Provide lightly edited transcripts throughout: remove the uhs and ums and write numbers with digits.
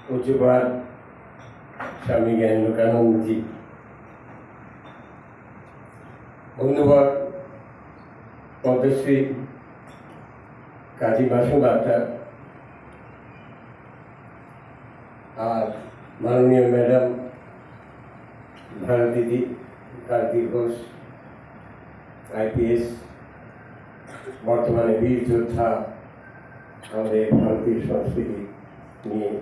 पूज्यपाद स्वामी ज्ञानानंद जी, बंधुवर पद्मश्री काजी मासूम डाक्टर और माननीय मैडम भारती घोष IPS बर्तमाने वीर योद्धा भारतीय संस्कृति निये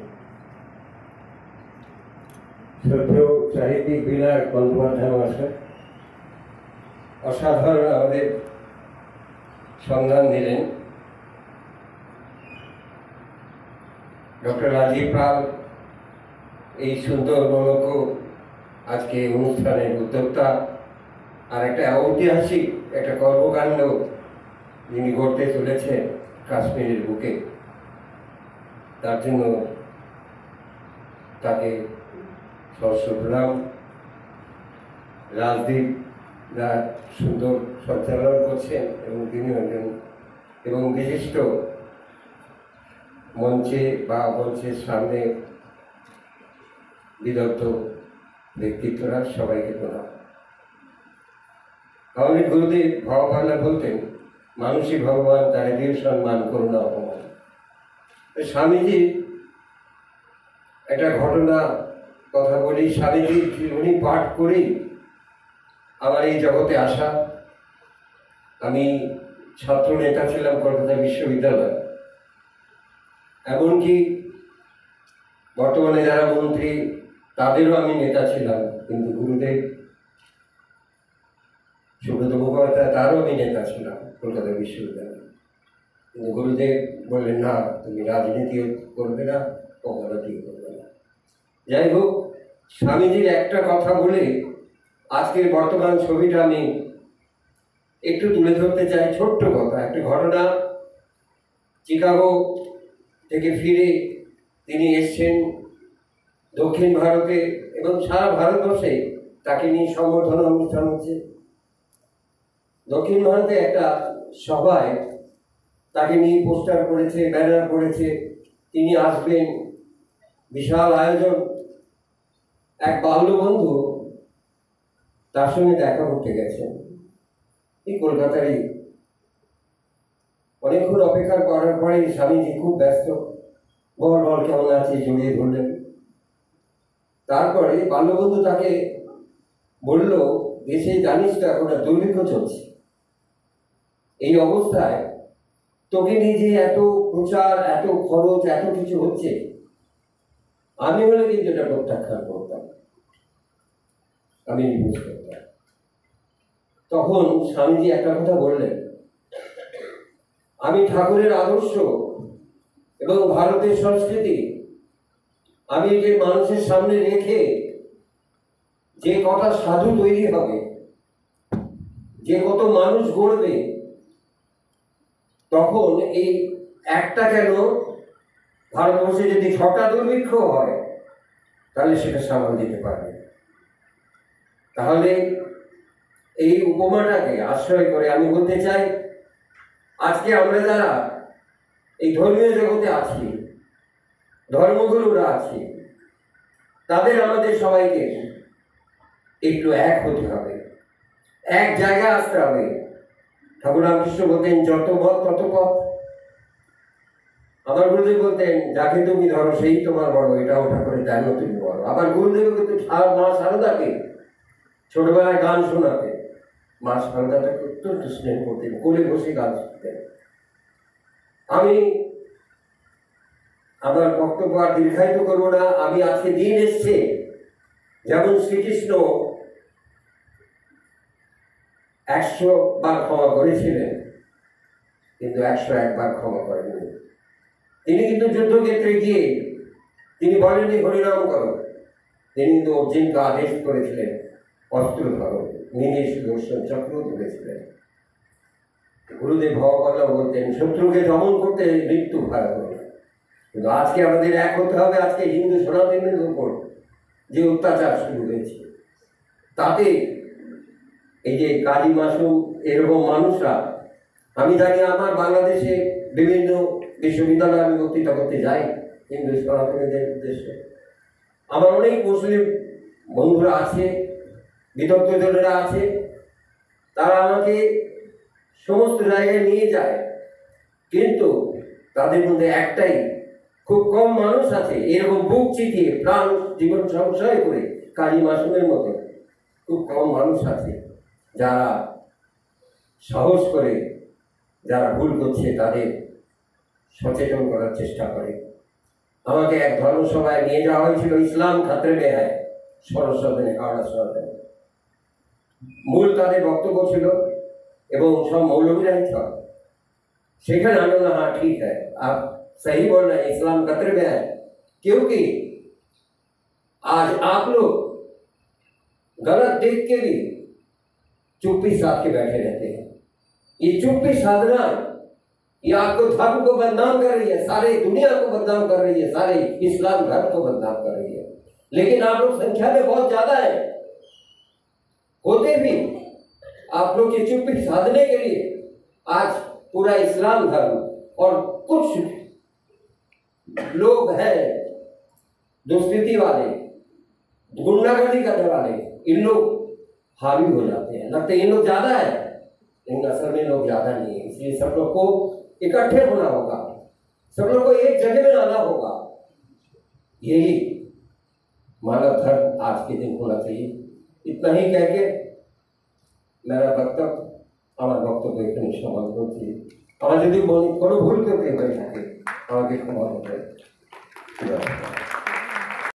श्रद्धेय साहित्यिक विनायक बंदोपाध्याय महाशय असाधारण संधान दिलें। डॉक्टर राजीव पाल এই সুন্দর মনোজ্ঞ আজকে অনুষ্ঠানের উদ্যোক্তা আর একটা ঐতিহাসিক একটা কর্মকাণ্ড যিনি করতে চলেছেন কাশ্মীরের বুকে, তার জন্য তাকে সহস্র প্রণাম। রাজদীপ যা সুন্দর সঞ্চালন করছেন এবং তিনি একজন এবং বিশিষ্ট মঞ্চে বা মঞ্চের সামনে বিদগ্ধ ব্যক্তিত্বরা সবাইকে প্রণাম। আমাদের গুরুদেব ভগবানরা বলতেন মানুষই ভগবান, তার দৃঢ় সম্মান করুণা অপমান। স্বামীজি একটা ঘটনা কথা বলি। স্বামীজি উনি পাঠ করেই আমার এই জগতে আসা। আমি ছাত্র নেতা ছিলাম কলকাতা বিশ্ববিদ্যালয়, এমনকি বর্তমানে যারা মন্ত্রী তাদেরও আমি নেতা ছিলাম, কিন্তু গুরুদেব সুব্রত মুখোপাধ্যায় তারও আমি নেতা ছিলাম কলকাতা বিশ্ববিদ্যালয়ে। কিন্তু গুরুদেব বললেন না, তুমি রাজনীতিও করবে না, অবনতিও করবে না। যাই হোক, স্বামীজির একটা কথা বলে আজকের বর্তমান ছবিটা আমি একটু তুলে ধরতে চাই। ছোট্ট কথা, একটা ঘটনা। চিকাগো থেকে ফিরে তিনি এসছেন দক্ষিণ ভারতে এবং সারা ভারতবর্ষে তাকে নিয়ে সম্বর্ধনা অনুষ্ঠান হচ্ছে। দক্ষিণ ভারতে একটা সভায় তাকে নিয়ে পোস্টার করেছে, ব্যানার করেছে, তিনি আসবেন, বিশাল আয়োজন। এক বাল্যবন্ধু তার সঙ্গে দেখা করতে গেছেন, এই কলকাতারই। অনেকক্ষণ অপেক্ষা করার পরে স্বামীজি খুব ব্যস্ত, বল বল কেমন আছে জড়িয়ে ধরলেন। তারপরে বাল্যবন্ধু তাকে বলল, দেশে জানিস তো এখন দুর্ভিক্ষ চলছে, এই অবস্থায় তোকে নিয়ে যে এত প্রচার, এত খরচ, এত কিছু হচ্ছে, আমি হলে কিন্তু এটা প্রত্যাখ্যান করতাম, আমি নির্বোধ করতাম। তখন স্বামীজি একটা কথা বললেন, আমি ঠাকুরের আদর্শ এবং ভারতের সংস্কৃতি আমি যে মানুষের সামনে রেখে যে কটা সাধু তৈরি হবে, যে কত মানুষ গড়বে, তখন এই একটা কেন ভারতবর্ষে যদি 6টা দুর্ভিক্ষ হয় তাহলে সেটা সামাল দিতে পারবে। তাহলে এই উপমাটাকে আশ্রয় করে আমি বলতে চাই, আজকে আমরা যারা এই ধর্মীয় জগতে আছি, ধর্মগুরুরা আছি, তাদের আমাদের সবাইকে একটু এক হতে হবে, এক জায়গায় আসতে হবে। ঠাকুর রামকৃষ্ণ বলতেন, যত মত তত পথ। আমার গুরুদেব বলতেন, যাকে তুমি ধরো সেই তোমার বড়, এটাও ঠাকুরের দেন তুমি বড়। আবার গুরুদেব কিন্তু মা সারদাকে ছোটবেলায় গান শোনাতে, মা সারদাটাকে অত্যন্ত স্নেহ করতেন, কোলে বসে গান শুনতেন। আমি আমার বক্তব্য আর দীর্ঘায়িত করবো না। আমি আজকে দিন এসছে, যেমন শ্রীকৃষ্ণ 100 বার ক্ষমা করেছিলেন, কিন্তু 101 বার ক্ষমা করেননি। তিনি কিন্তু যুদ্ধক্ষেত্রে গিয়ে তিনি বলেননি হরিনাম করো, তিনি কিন্তু অর্জুনকে আদেশ করেছিলেন অস্ত্র ধরো, নিজে সুদর্শন চক্র তুলেছিলেন। গুরুদেব ভগবানরা বলতেন, শত্রুকে দমন করতে মৃত্যু ভয় হবে। কিন্তু আজকে আমাদের এক হতে হবে। আজকে হিন্দু সনাতনের উপর যে অত্যাচার শুরু হয়েছে, তাতে এই যে কাজী মাসুম এরকম মানুষরা, আমি জানি আমার বাংলাদেশে বিভিন্ন বিশ্ববিদ্যালয়ে আমি বক্তৃতা করতে যাই, হিন্দু সনাতনীদের উদ্দেশ্যে। আমার অনেক মুসলিম বন্ধুরা আছে, বিদগ্ধ জনেরা আছে, তারা আমাকে সমস্ত জায়গায় নিয়ে যায়, কিন্তু তাদের মধ্যে একটাই, খুব কম মানুষ আছে এরকম বুক চিতিয়ে প্রাণ জীবন সংশয় করে কাজী মাসুমের মতো খুব কম মানুষ আছে যারা সাহস করে যারা ভুল করছে তাদের সচেতন করার চেষ্টা করে। আমাকে এক ধর্মসভায় নিয়ে যাওয়া হয়েছিল, ইসলাম খাতরে মে হ্যায়, সরস্বতী কারণা সরকার মূল তাদের বক্তব্য ছিল এবং সব মৌলবীরাই ছিল। সেখানে আমি বললাম हाँ ठीक है, आप सही बोल रहे हैं, इस्लाम खतरे में है, क्योंकि आज आप लोग गलत देख के भी चुप्पी साध के बैठे रहते हैं। ये चुप्पी साधना ये आपको धर्म को बदनाम कर रही है, सारे दुनिया को बदनाम कर रही है, सारे इस्लाम धर्म को बदनाम कर रही है। लेकिन आप लोग संख्या में बहुत ज्यादा है, होते भी आप लोग की चुप्पी साधने के लिए आज पूरा इस्लाम धर्म और कुछ लोग हैं दुष्कृति वाले, गुंडागर्दी करने वाले, इन लोग हावी हो जाते हैं। लगता है इन लोग ज्यादा है, लेकिन असल में लोग ज्यादा नहीं है। इसलिए सब लोग को इकट्ठे होना होगा, सब लोग को एक जगह में आना होगा। यही मानव धर्म आज के दिन होना चाहिए। इतना ही कह के मेरा वक्तव्य আমার বক্তব্য এখানে সমাপ্ত করছি। আমার যদি কোনো ভুল করতে হয়ে থাকে আমাকে ক্ষমা করবেন।